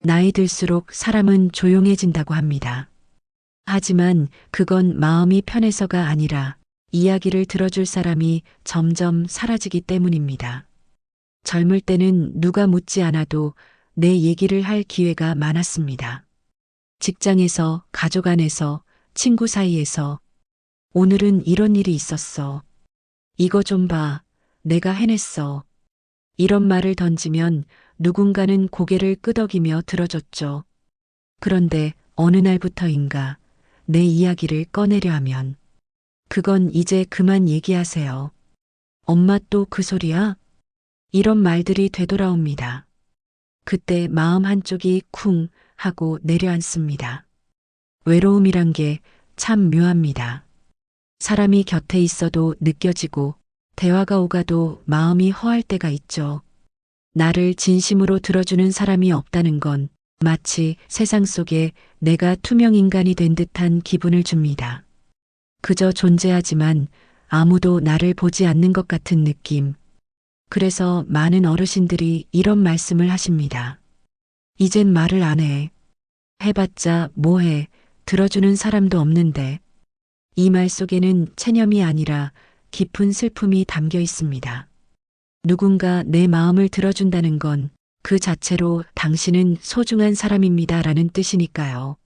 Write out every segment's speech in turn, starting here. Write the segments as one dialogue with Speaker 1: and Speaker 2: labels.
Speaker 1: 나이 들수록 사람은 조용해진다고 합니다. 하지만 그건 마음이 편해서가 아니라 이야기를 들어줄 사람이 점점 사라지기 때문입니다. 젊을 때는 누가 묻지 않아도 내 얘기를 할 기회가 많았습니다. 직장에서, 가족 안에서, 친구 사이에서 오늘은 이런 일이 있었어. 이거 좀 봐. 내가 해냈어. 이런 말을 던지면 누군가는 고개를 끄덕이며 들어줬죠. 그런데 어느 날부터인가 내 이야기를 꺼내려 하면 그건 이제 그만 얘기하세요. 엄마 또 그 소리야? 이런 말들이 되돌아옵니다. 그때 마음 한쪽이 쿵 하고 내려앉습니다. 외로움이란 게 참 묘합니다. 사람이 곁에 있어도 느껴지고 대화가 오가도 마음이 허할 때가 있죠. 나를 진심으로 들어주는 사람이 없다는 건 마치 세상 속에 내가 투명 인간이 된 듯한 기분을 줍니다. 그저 존재하지만 아무도 나를 보지 않는 것 같은 느낌. 그래서 많은 어르신들이 이런 말씀을 하십니다. 이젠 말을 안 해. 해봤자 뭐해. 들어주는 사람도 없는데. 이 말 속에는 체념이 아니라 깊은 슬픔이 담겨 있습니다. 누군가 내 마음을 들어준다는 건 그 자체로 당신은 소중한 사람입니다 라는 뜻이니까요.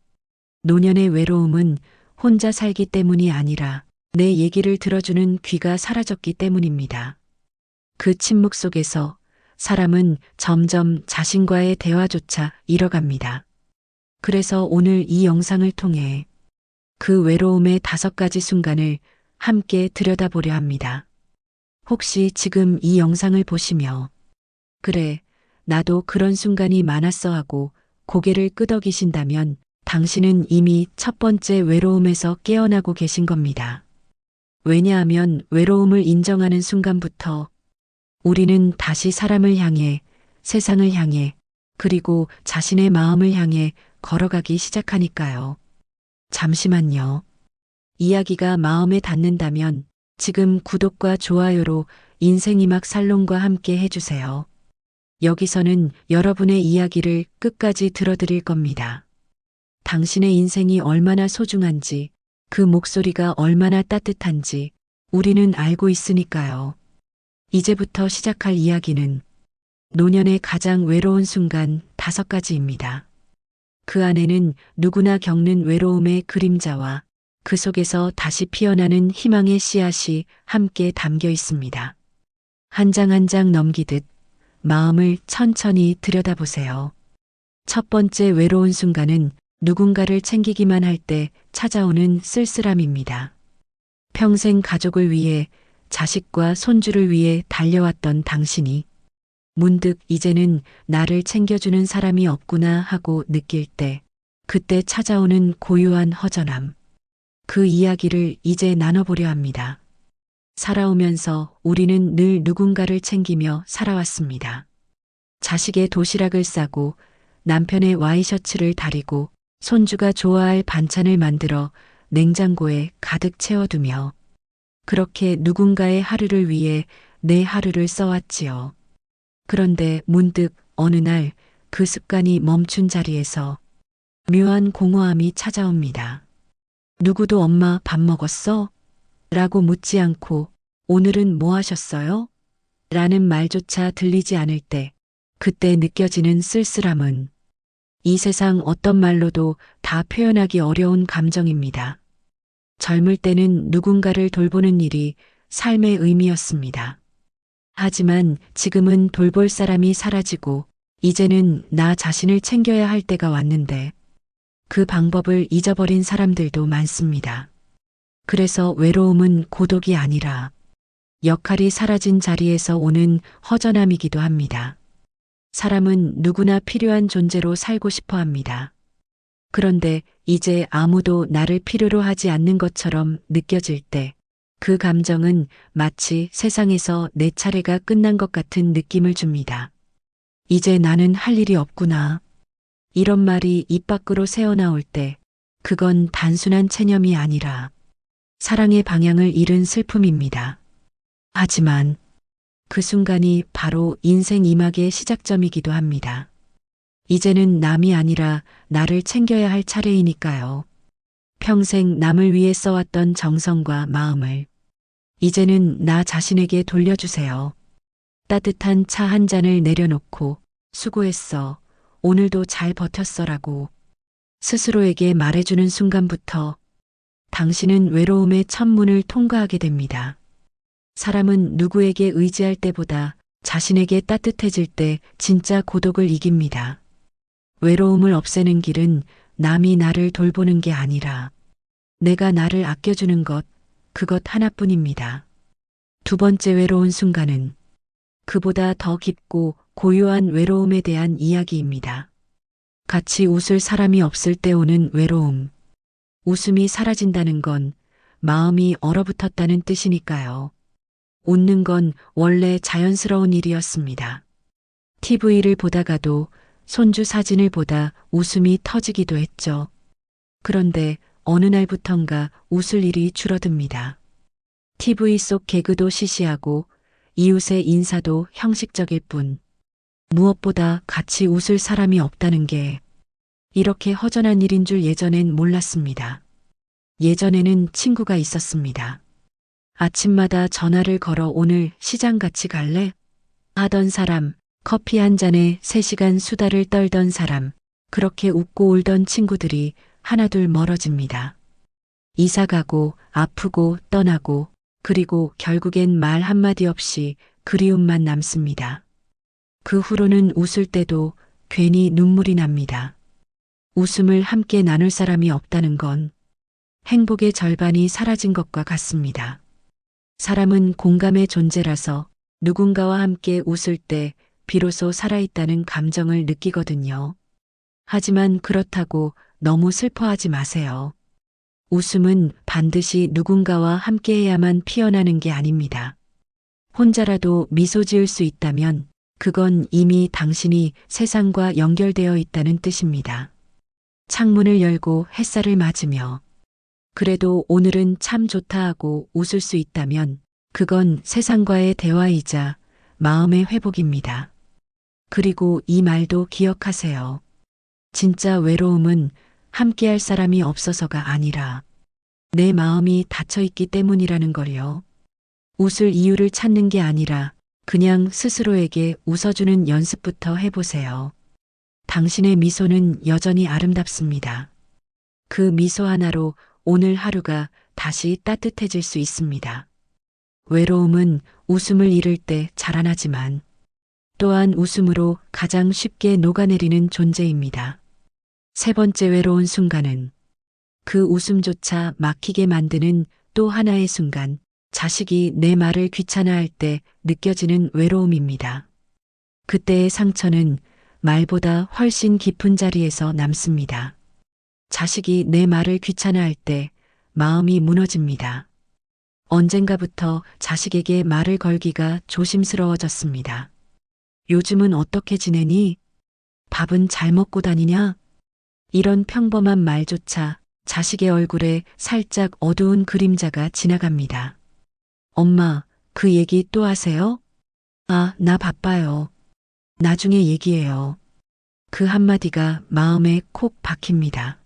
Speaker 1: 노년의 외로움은 혼자 살기 때문이 아니라 내 얘기를 들어주는 귀가 사라졌기 때문입니다. 그 침묵 속에서 사람은 점점 자신과의 대화조차 잃어갑니다. 그래서 오늘 이 영상을 통해 그 외로움의 5가지 순간을 함께 들여다보려 합니다. 혹시 지금 이 영상을 보시며 그래, 나도 그런 순간이 많았어 하고 고개를 끄덕이신다면 당신은 이미 첫 번째 외로움에서 깨어나고 계신 겁니다. 왜냐하면 외로움을 인정하는 순간부터 우리는 다시 사람을 향해, 세상을 향해, 그리고 자신의 마음을 향해 걸어가기 시작하니까요. 잠시만요. 이야기가 마음에 닿는다면 지금 구독과 좋아요로 인생이막 살롱과 함께 해주세요. 여기서는 여러분의 이야기를 끝까지 들어드릴 겁니다. 당신의 인생이 얼마나 소중한지, 그 목소리가 얼마나 따뜻한지 우리는 알고 있으니까요. 이제부터 시작할 이야기는 노년의 가장 외로운 순간 5가지입니다. 그 안에는 누구나 겪는 외로움의 그림자와 그 속에서 다시 피어나는 희망의 씨앗이 함께 담겨 있습니다. 한 장 한 장 넘기듯 마음을 천천히 들여다보세요. 첫 번째 외로운 순간은 누군가를 챙기기만 할 때 찾아오는 쓸쓸함입니다. 평생 가족을 위해 자식과 손주를 위해 달려왔던 당신이 문득 이제는 나를 챙겨주는 사람이 없구나 하고 느낄 때 그때 찾아오는 고요한 허전함. 그 이야기를 이제 나눠보려 합니다. 살아오면서 우리는 늘 누군가를 챙기며 살아왔습니다. 자식의 도시락을 싸고 남편의 와이셔츠를 다리고 손주가 좋아할 반찬을 만들어 냉장고에 가득 채워두며 그렇게 누군가의 하루를 위해 내 하루를 써왔지요. 그런데 문득 어느 날 그 습관이 멈춘 자리에서 묘한 공허함이 찾아옵니다. 누구도 엄마 밥 먹었어? 라고 묻지 않고 오늘은 뭐 하셨어요? 라는 말조차 들리지 않을 때 그때 느껴지는 쓸쓸함은 이 세상 어떤 말로도 다 표현하기 어려운 감정입니다. 젊을 때는 누군가를 돌보는 일이 삶의 의미였습니다. 하지만 지금은 돌볼 사람이 사라지고 이제는 나 자신을 챙겨야 할 때가 왔는데 그 방법을 잊어버린 사람들도 많습니다. 그래서 외로움은 고독이 아니라 역할이 사라진 자리에서 오는 허전함이기도 합니다. 사람은 누구나 필요한 존재로 살고 싶어 합니다. 그런데 이제 아무도 나를 필요로 하지 않는 것처럼 느껴질 때 그 감정은 마치 세상에서 내 차례가 끝난 것 같은 느낌을 줍니다. 이제 나는 할 일이 없구나. 이런 말이 입 밖으로 새어나올 때 그건 단순한 체념이 아니라 사랑의 방향을 잃은 슬픔입니다. 하지만 그 순간이 바로 인생 이막의 시작점이기도 합니다. 이제는 남이 아니라 나를 챙겨야 할 차례이니까요. 평생 남을 위해 써왔던 정성과 마음을 이제는 나 자신에게 돌려주세요. 따뜻한 차 한 잔을 내려놓고 수고했어. 오늘도 잘 버텼어라고 스스로에게 말해주는 순간부터 당신은 외로움의 천문을 통과하게 됩니다. 사람은 누구에게 의지할 때보다 자신에게 따뜻해질 때 진짜 고독을 이깁니다. 외로움을 없애는 길은 남이 나를 돌보는 게 아니라 내가 나를 아껴주는 것, 그것 하나뿐입니다. 두 번째 외로운 순간은 그보다 더 깊고 고요한 외로움에 대한 이야기입니다. 같이 웃을 사람이 없을 때 오는 외로움. 웃음이 사라진다는 건 마음이 얼어붙었다는 뜻이니까요. 웃는 건 원래 자연스러운 일이었습니다. TV를 보다가도 손주 사진을 보다 웃음이 터지기도 했죠. 그런데 어느 날부턴가 웃을 일이 줄어듭니다. TV 속 개그도 시시하고 이웃의 인사도 형식적일 뿐 무엇보다 같이 웃을 사람이 없다는 게 이렇게 허전한 일인 줄 예전엔 몰랐습니다. 예전에는 친구가 있었습니다. 아침마다 전화를 걸어 오늘 시장 같이 갈래? 하던 사람, 커피 한 잔에 3시간 수다를 떨던 사람, 그렇게 웃고 울던 친구들이 하나둘 멀어집니다. 이사 가고 아프고 떠나고 그리고 결국엔 말 한마디 없이 그리움만 남습니다. 그 후로는 웃을 때도 괜히 눈물이 납니다. 웃음을 함께 나눌 사람이 없다는 건 행복의 절반이 사라진 것과 같습니다. 사람은 공감의 존재라서 누군가와 함께 웃을 때 비로소 살아있다는 감정을 느끼거든요. 하지만 그렇다고 너무 슬퍼하지 마세요. 웃음은 반드시 누군가와 함께해야만 피어나는 게 아닙니다. 혼자라도 미소 지을 수 있다면 그건 이미 당신이 세상과 연결되어 있다는 뜻입니다. 창문을 열고 햇살을 맞으며 그래도 오늘은 참 좋다 하고 웃을 수 있다면 그건 세상과의 대화이자 마음의 회복입니다. 그리고 이 말도 기억하세요. 진짜 외로움은 함께할 사람이 없어서가 아니라 내 마음이 닫혀있기 때문이라는 걸요. 웃을 이유를 찾는 게 아니라 그냥 스스로에게 웃어주는 연습부터 해보세요. 당신의 미소는 여전히 아름답습니다. 그 미소 하나로 오늘 하루가 다시 따뜻해질 수 있습니다. 외로움은 웃음을 잃을 때 자라나지만 또한 웃음으로 가장 쉽게 녹아내리는 존재입니다. 세 번째 외로운 순간은 그 웃음조차 막히게 만드는 또 하나의 순간, 자식이 내 말을 귀찮아할 때 느껴지는 외로움입니다. 그때의 상처는 말보다 훨씬 깊은 자리에서 남습니다. 자식이 내 말을 귀찮아할 때 마음이 무너집니다. 언젠가부터 자식에게 말을 걸기가 조심스러워졌습니다. 요즘은 어떻게 지내니? 밥은 잘 먹고 다니냐? 이런 평범한 말조차 자식의 얼굴에 살짝 어두운 그림자가 지나갑니다. 엄마, 그 얘기 또 하세요? 아, 나 바빠요. 나중에 얘기해요. 그 한마디가 마음에 콕 박힙니다.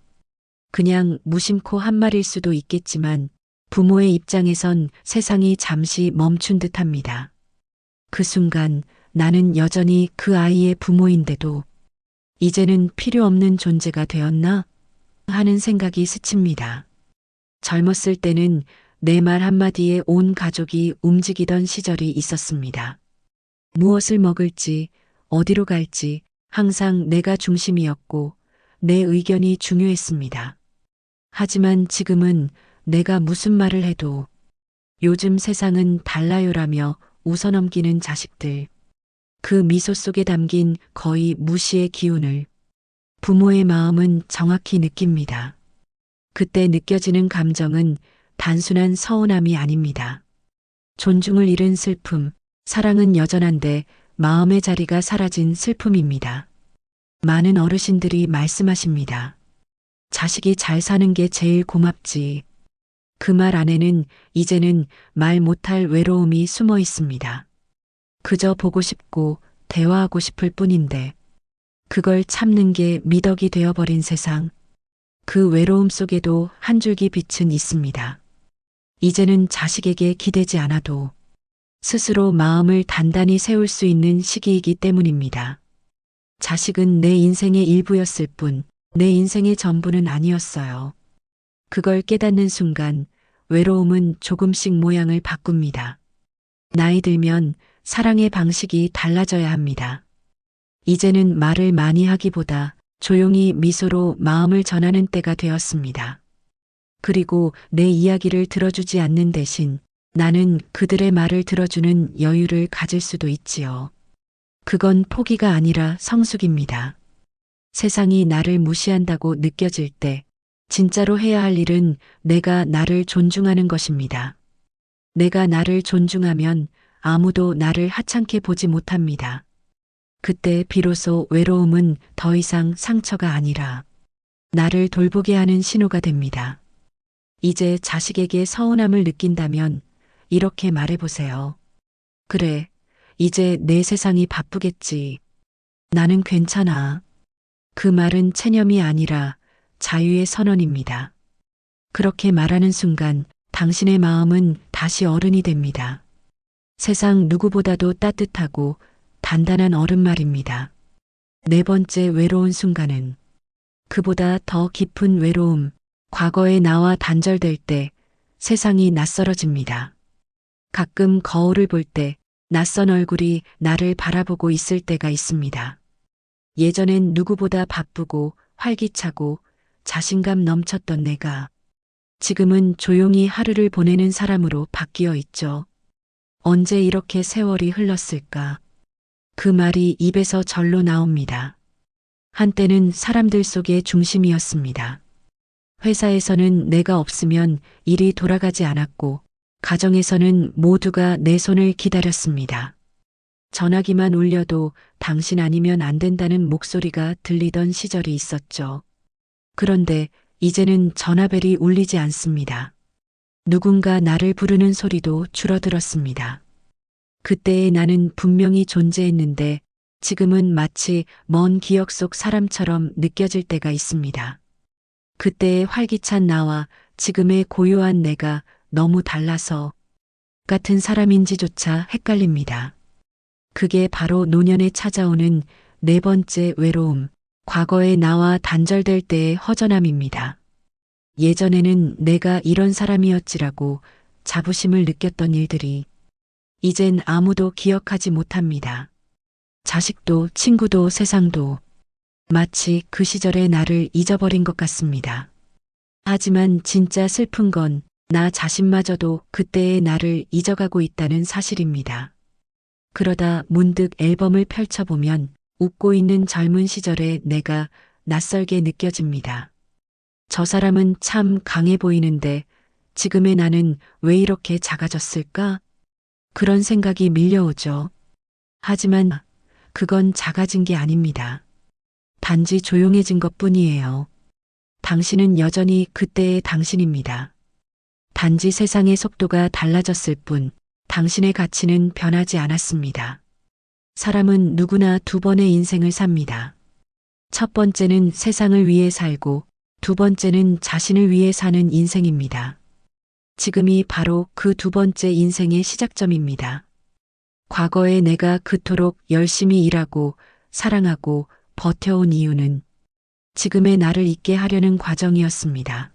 Speaker 1: 그냥 무심코 한 말일 수도 있겠지만 부모의 입장에선 세상이 잠시 멈춘 듯합니다. 그 순간 나는 여전히 그 아이의 부모인데도 이제는 필요 없는 존재가 되었나? 하는 생각이 스칩니다. 젊었을 때는 내 말 한마디에 온 가족이 움직이던 시절이 있었습니다. 무엇을 먹을지, 어디로 갈지 항상 내가 중심이었고 내 의견이 중요했습니다. 하지만 지금은 내가 무슨 말을 해도 요즘 세상은 달라요라며 웃어넘기는 자식들. 그 미소 속에 담긴 거의 무시의 기운을 부모의 마음은 정확히 느낍니다. 그때 느껴지는 감정은 단순한 서운함이 아닙니다. 존중을 잃은 슬픔, 사랑은 여전한데 마음의 자리가 사라진 슬픔입니다. 많은 어르신들이 말씀하십니다. 자식이 잘 사는 게 제일 고맙지. 그 말 안에는 이제는 말 못할 외로움이 숨어 있습니다. 그저 보고 싶고 대화하고 싶을 뿐인데 그걸 참는 게 미덕이 되어버린 세상. 그 외로움 속에도 한 줄기 빛은 있습니다. 이제는 자식에게 기대지 않아도 스스로 마음을 단단히 세울 수 있는 시기이기 때문입니다. 자식은 내 인생의 일부였을 뿐, 내 인생의 전부는 아니었어요. 그걸 깨닫는 순간 외로움은 조금씩 모양을 바꿉니다. 나이 들면 사랑의 방식이 달라져야 합니다. 이제는 말을 많이 하기보다 조용히 미소로 마음을 전하는 때가 되었습니다. 그리고 내 이야기를 들어주지 않는 대신 나는 그들의 말을 들어주는 여유를 가질 수도 있지요. 그건 포기가 아니라 성숙입니다. 세상이 나를 무시한다고 느껴질 때 진짜로 해야 할 일은 내가 나를 존중하는 것입니다. 내가 나를 존중하면 아무도 나를 하찮게 보지 못합니다. 그때 비로소 외로움은 더 이상 상처가 아니라 나를 돌보게 하는 신호가 됩니다. 이제 자식에게 서운함을 느낀다면 이렇게 말해보세요. 그래, 이제 내 세상이 바쁘겠지. 나는 괜찮아. 그 말은 체념이 아니라 자유의 선언입니다. 그렇게 말하는 순간 당신의 마음은 다시 어른이 됩니다. 세상 누구보다도 따뜻하고 단단한 어른 말입니다. 네 번째 외로운 순간은 그보다 더 깊은 외로움, 과거의 나와 단절될 때 세상이 낯설어집니다. 가끔 거울을 볼 때 낯선 얼굴이 나를 바라보고 있을 때가 있습니다. 예전엔 누구보다 바쁘고 활기차고 자신감 넘쳤던 내가 지금은 조용히 하루를 보내는 사람으로 바뀌어 있죠. 언제 이렇게 세월이 흘렀을까? 그 말이 입에서 절로 나옵니다. 한때는 사람들 속의 중심이었습니다. 회사에서는 내가 없으면 일이 돌아가지 않았고, 가정에서는 모두가 내 손을 기다렸습니다. 전화기만 울려도 당신 아니면 안 된다는 목소리가 들리던 시절이 있었죠. 그런데 이제는 전화벨이 울리지 않습니다. 누군가 나를 부르는 소리도 줄어들었습니다. 그때의 나는 분명히 존재했는데 지금은 마치 먼 기억 속 사람처럼 느껴질 때가 있습니다. 그때의 활기찬 나와 지금의 고요한 내가 너무 달라서 같은 사람인지조차 헷갈립니다. 그게 바로 노년에 찾아오는 네 번째 외로움, 과거의 나와 단절될 때의 허전함입니다. 예전에는 내가 이런 사람이었지라고 자부심을 느꼈던 일들이 이젠 아무도 기억하지 못합니다. 자식도 친구도 세상도 마치 그 시절의 나를 잊어버린 것 같습니다. 하지만 진짜 슬픈 건 나 자신마저도 그때의 나를 잊어가고 있다는 사실입니다. 그러다 문득 앨범을 펼쳐보면 웃고 있는 젊은 시절의 내가 낯설게 느껴집니다. 저 사람은 참 강해 보이는데 지금의 나는 왜 이렇게 작아졌을까? 그런 생각이 밀려오죠. 하지만 그건 작아진 게 아닙니다. 단지 조용해진 것 뿐이에요. 당신은 여전히 그때의 당신입니다. 단지 세상의 속도가 달라졌을 뿐 당신의 가치는 변하지 않았습니다. 사람은 누구나 두 번의 인생을 삽니다. 첫 번째는 세상을 위해 살고 두 번째는 자신을 위해 사는 인생입니다. 지금이 바로 그 두 번째 인생의 시작점입니다. 과거에 내가 그토록 열심히 일하고 사랑하고 버텨온 이유는 지금의 나를 있게 하려는 과정이었습니다.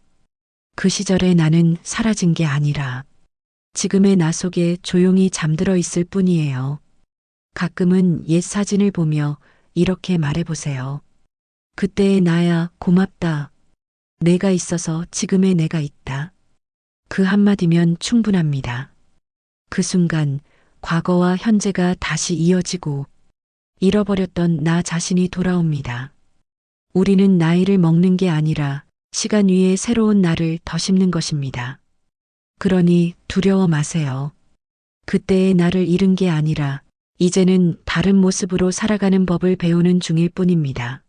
Speaker 1: 그 시절의 나는 사라진 게 아니라 지금의 나 속에 조용히 잠들어 있을 뿐이에요. 가끔은 옛 사진을 보며 이렇게 말해보세요. 그때의 나야 고맙다. 내가 있어서 지금의 내가 있다. 그 한마디면 충분합니다. 그 순간 과거와 현재가 다시 이어지고 잃어버렸던 나 자신이 돌아옵니다. 우리는 나이를 먹는 게 아니라 시간 위에 새로운 나를 더 심는 것입니다. 그러니 두려워 마세요. 그때의 나를 잃은 게 아니라 이제는 다른 모습으로 살아가는 법을 배우는 중일 뿐입니다.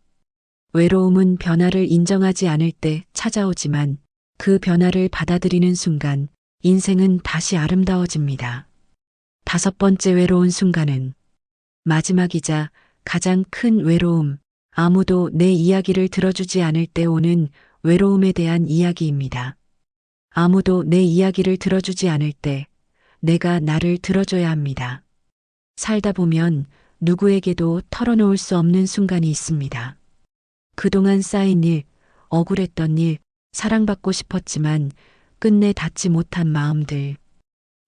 Speaker 1: 외로움은 변화를 인정하지 않을 때 찾아오지만 그 변화를 받아들이는 순간 인생은 다시 아름다워집니다. 다섯 번째 외로운 순간은 마지막이자 가장 큰 외로움, 아무도 내 이야기를 들어주지 않을 때 오는 외로움에 대한 이야기입니다. 아무도 내 이야기를 들어주지 않을 때 내가 나를 들어줘야 합니다. 살다 보면 누구에게도 털어놓을 수 없는 순간이 있습니다. 그동안 쌓인 일, 억울했던 일, 사랑받고 싶었지만 끝내 닿지 못한 마음들.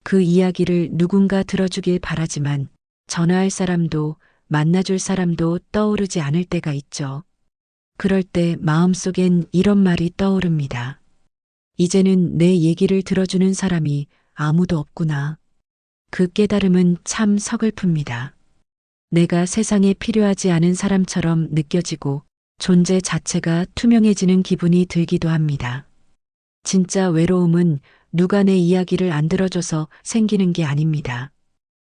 Speaker 1: 그 이야기를 누군가 들어주길 바라지만 전화할 사람도 만나줄 사람도 떠오르지 않을 때가 있죠. 그럴 때 마음속엔 이런 말이 떠오릅니다. 이제는 내 얘기를 들어주는 사람이 아무도 없구나. 그 깨달음은 참 서글픕니다. 내가 세상에 필요하지 않은 사람처럼 느껴지고 존재 자체가 투명해지는 기분이 들기도 합니다. 진짜 외로움은 누가 내 이야기를 안 들어줘서 생기는 게 아닙니다.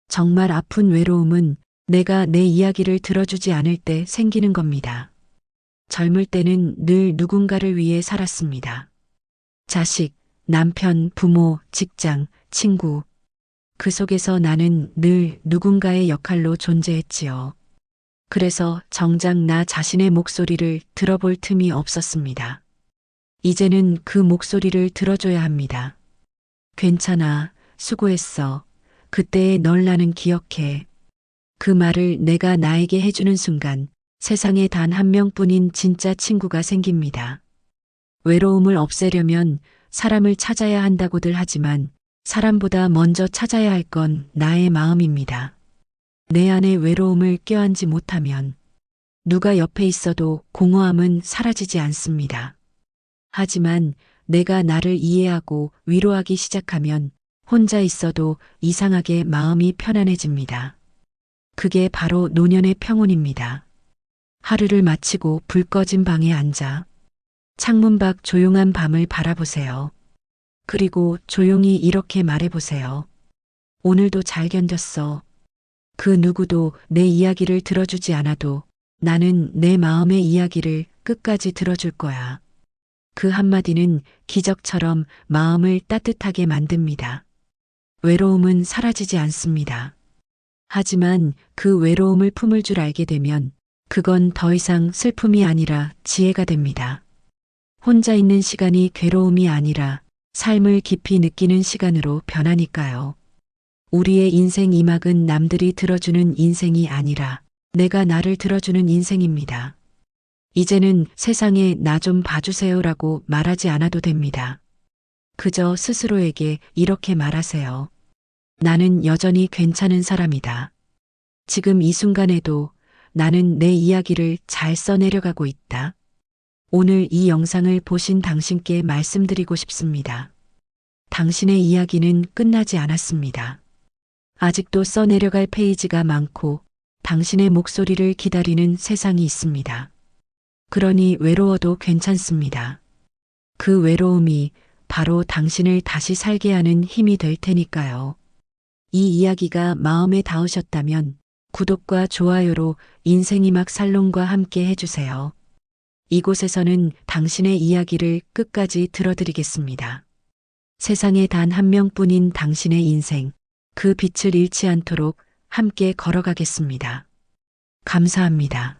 Speaker 1: 정말 아픈 외로움은 내가 내 이야기를 들어주지 않을 때 생기는 겁니다. 젊을 때는 늘 누군가를 위해 살았습니다. 자식, 남편, 부모, 직장, 친구. 그 속에서 나는 늘 누군가의 역할로 존재했지요. 그래서 정작 나 자신의 목소리를 들어볼 틈이 없었습니다. 이제는 그 목소리를 들어줘야 합니다. 괜찮아, 수고했어. 그때의 널 나는 기억해. 그 말을 내가 나에게 해주는 순간 세상에 단 한 명뿐인 진짜 친구가 생깁니다. 외로움을 없애려면 사람을 찾아야 한다고들 하지만 사람보다 먼저 찾아야 할 건 나의 마음입니다. 내 안에 외로움을 껴안지 못하면 누가 옆에 있어도 공허함은 사라지지 않습니다. 하지만 내가 나를 이해하고 위로하기 시작하면 혼자 있어도 이상하게 마음이 편안해집니다. 그게 바로 노년의 평온입니다. 하루를 마치고 불 꺼진 방에 앉아 창문 밖 조용한 밤을 바라보세요. 그리고 조용히 이렇게 말해보세요. 오늘도 잘 견뎠어. 그 누구도 내 이야기를 들어주지 않아도 나는 내 마음의 이야기를 끝까지 들어줄 거야. 그 한마디는 기적처럼 마음을 따뜻하게 만듭니다. 외로움은 사라지지 않습니다. 하지만 그 외로움을 품을 줄 알게 되면 그건 더 이상 슬픔이 아니라 지혜가 됩니다. 혼자 있는 시간이 괴로움이 아니라 삶을 깊이 느끼는 시간으로 변하니까요. 우리의 인생 이막은 남들이 들어주는 인생이 아니라 내가 나를 들어주는 인생입니다. 이제는 세상에 나 좀 봐주세요라고 말하지 않아도 됩니다. 그저 스스로에게 이렇게 말하세요. 나는 여전히 괜찮은 사람이다. 지금 이 순간에도 나는 내 이야기를 잘 써내려가고 있다. 오늘 이 영상을 보신 당신께 말씀드리고 싶습니다. 당신의 이야기는 끝나지 않았습니다. 아직도 써내려갈 페이지가 많고 당신의 목소리를 기다리는 세상이 있습니다. 그러니 외로워도 괜찮습니다. 그 외로움이 바로 당신을 다시 살게 하는 힘이 될 테니까요. 이 이야기가 마음에 닿으셨다면 구독과 좋아요로 인생이막 살롱과 함께 해주세요. 이곳에서는 당신의 이야기를 끝까지 들어드리겠습니다. 세상에 단 한 명뿐인 당신의 인생, 그 빛을 잃지 않도록 함께 걸어가겠습니다. 감사합니다.